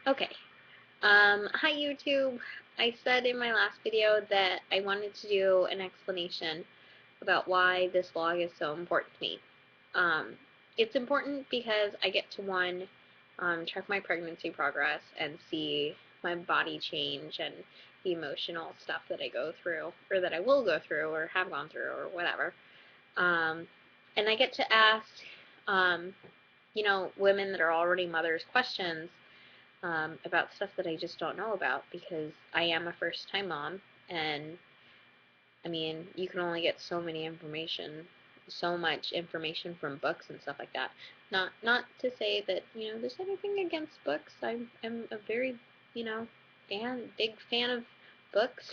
Okay. Hi YouTube. I said in my last video that I wanted to do an explanation about why this vlog is so important to me. Um, it's important because I get to track my pregnancy progress and see my body change and the emotional stuff that I go through, or that I will go through, or have gone through, or whatever. Um, and I get to ask, um, women that are already mothers questions about stuff that I just don't know about because I am a first time mom, and I mean, you can only get so much information from books and stuff like that. Not to say that, there's anything against books. I'm a very, big fan of books.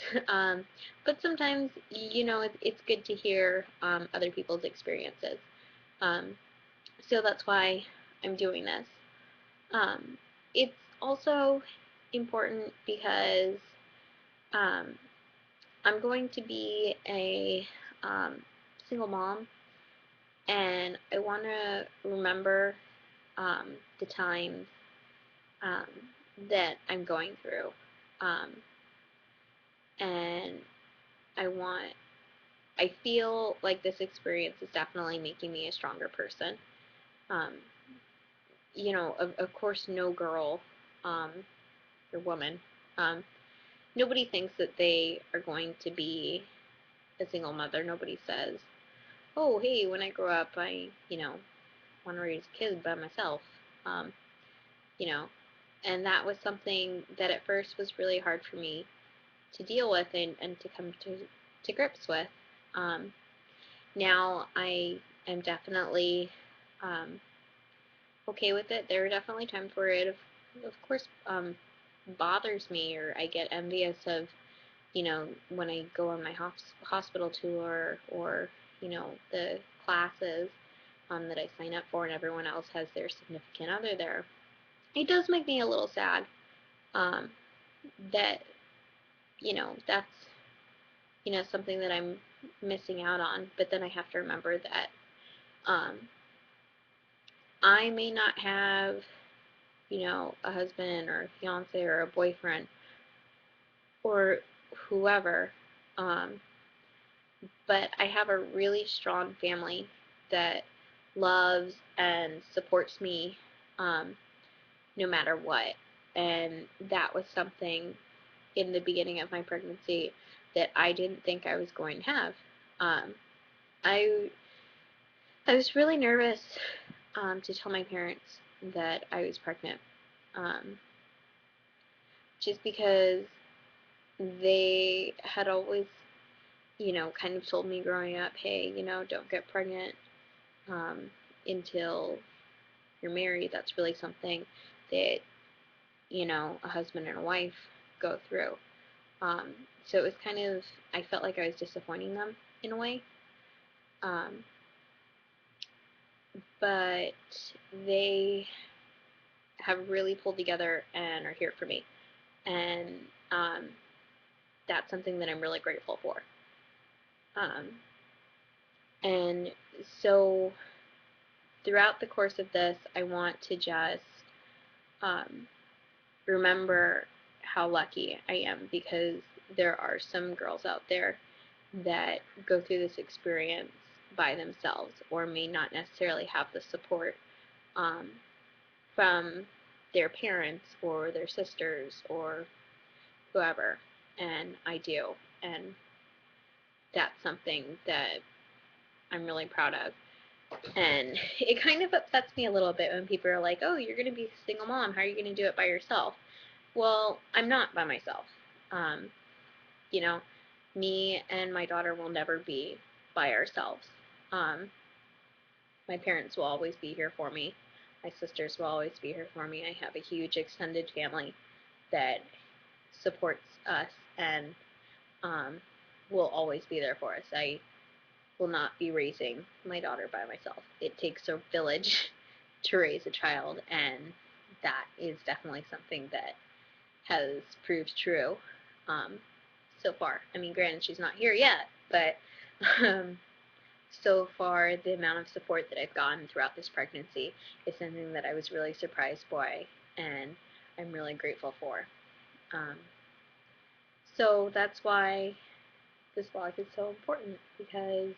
But sometimes, it's good to hear other people's experiences. Um, so that's why I'm doing this. Um, it's also important because um, I'm going to be a single mom, and I want to remember the times um, that I'm going through, um, and I want. I feel like this experience is definitely making me a stronger person. Um, of course, no girl um, or woman um, nobody thinks that they are going to be a single mother. Nobody says, "Oh, hey, when I grow up, I want to raise kids by myself." Um, you know, and that was something that at first was really hard for me to deal with and to come to grips with. Um, Now I am definitely um, okay with it. There are definitely times where of course, bothers me, or I get envious of when I go on my hospital tour, or, the classes that I sign up for and everyone else has their significant other there. It does make me a little sad um, that, that's, something that I'm missing out on. But then I have to remember that um, I may not have, a husband or a fiance or a boyfriend or whoever, um, but I have a really strong family that loves and supports me um, no matter what. And that was something in the beginning of my pregnancy that I didn't think I was going to have. Um, I I was really nervous to tell my parents that I was pregnant, um, just because they had always, kind of told me growing up, hey, don't get pregnant um, until you're married. That's really something that, a husband and a wife go through. Um, so it was kind of, I felt like I was disappointing them in a way. Um, but they have really pulled together and are here for me. And um, that's something that I'm really grateful for. Um, and so throughout the course of this, I want to just um, remember how lucky I am, because there are some girls out there that go through this experience by themselves, or may not necessarily have the support um, from their parents or their sisters or whoever, and I do, and that's something that I'm really proud of. And it kind of upsets me a little bit when people are like, oh, you're going to be a single mom, how are you going to do it by yourself? Well, I'm not by myself. Um, you know, me and my daughter will never be by ourselves. Um, my parents will always be here for me. My sisters will always be here for me. I have a huge extended family that supports us and um, will always be there for us. I will not be raising my daughter by myself. It takes a village to raise a child, and that is definitely something that has proved true um, so far. I mean, granted, she's not here yet, but um, so far, the amount of support that I've gotten throughout this pregnancy is something that I was really surprised by, and I'm really grateful for. Um, so that's why this vlog is so important, because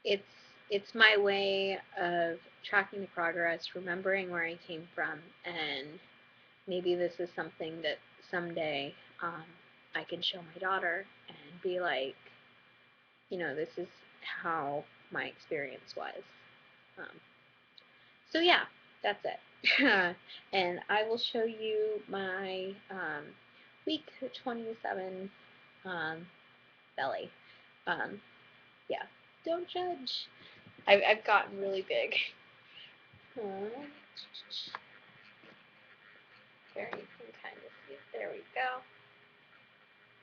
it's it's my way of tracking the progress, remembering where I came from, and maybe this is something that someday I can show my daughter and be like, this is how my experience was. Um, so yeah, that's it. And I will show you my week 27 um, belly. Um, yeah, don't judge. I've gotten really big. There you can kind of see it. There we go.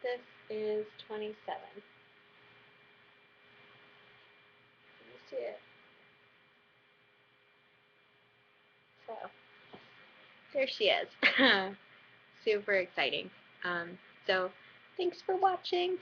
This is 27. Can you see it? So, there she is. Super exciting. So, thanks for watching.